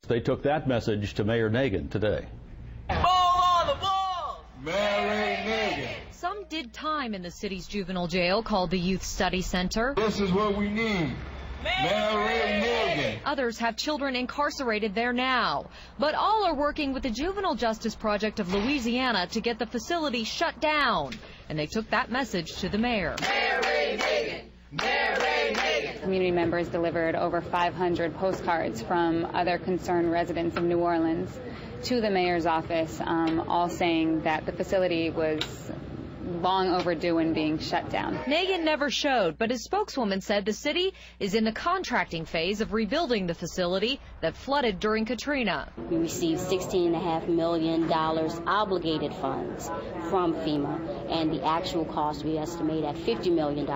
They took that message to Mayor Nagin today. Ball on the ball! Mayor Nagin. Some did time in the city's juvenile jail called the Youth Study Center. This is what we need. Mayor Nagin. Others have children incarcerated there now. But all are working with the Juvenile Justice Project of Louisiana to get the facility shut down. And they took that message to the mayor. Mayor Nagin! Mayor Nagin! Community members delivered over 500 postcards from other concerned residents of New Orleans to the mayor's office, all saying that the facility was long overdue in being shut down. Nagin never showed, but his spokeswoman said the city is in the contracting phase of rebuilding the facility that flooded during Katrina. We received $16.5 million obligated funds from FEMA, and the actual cost we estimate at $50 million.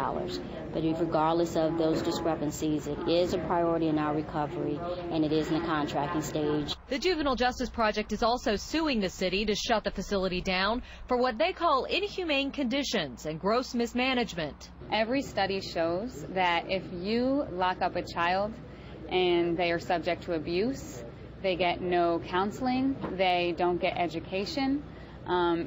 But regardless of those discrepancies, it is a priority in our recovery, and it is in the contracting stage. The Juvenile Justice Project is also suing the city to shut the facility down for what they call inhumane conditions and gross mismanagement. Every study shows that if you lock up a child and they are subject to abuse, they get no counseling, they don't get education,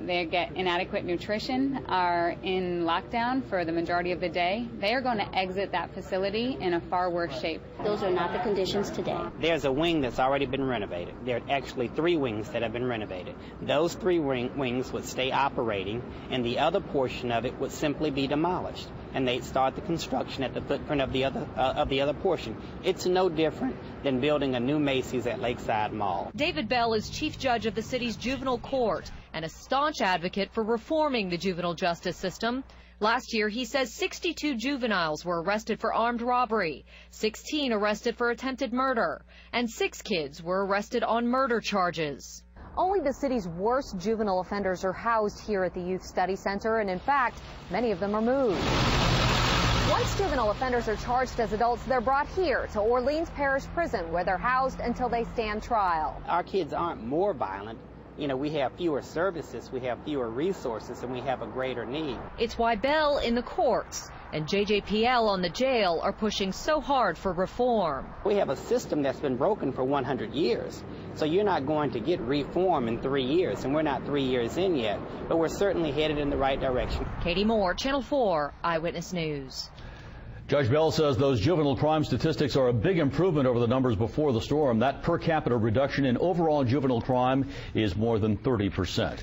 they get inadequate nutrition, are in lockdown for the majority of the day, they are going to exit that facility in a far worse shape. Those are not the conditions today. There's a wing that's already been renovated. There are actually 3 wings that have been renovated. Those 3 wings would stay operating, and the other portion of it would simply be demolished, and they'd start the construction at the footprint of the other portion. It's no different than building a new Macy's at Lakeside Mall. David Bell is chief judge of the city's juvenile court and a staunch advocate for reforming the juvenile justice system. Last year, he says 62 juveniles were arrested for armed robbery, 16 arrested for attempted murder, and 6 kids were arrested on murder charges. Only the city's worst juvenile offenders are housed here at the Youth Study Center, and in fact, many of them are moved. Once juvenile offenders are charged as adults, they're brought here to Orleans Parish Prison, where they're housed until they stand trial. Our kids aren't more violent. You know, we have fewer services, we have fewer resources, and we have a greater need. It's why Bell in the courts and JJPL on the jail are pushing so hard for reform. We have a system that's been broken for 100 years, so you're not going to get reform in 3 years, and we're not 3 years in yet, but we're certainly headed in the right direction. Katie Moore, Channel 4 Eyewitness News. Judge Bell says those juvenile crime statistics are a big improvement over the numbers before the storm. That per capita reduction in overall juvenile crime is more than 30%.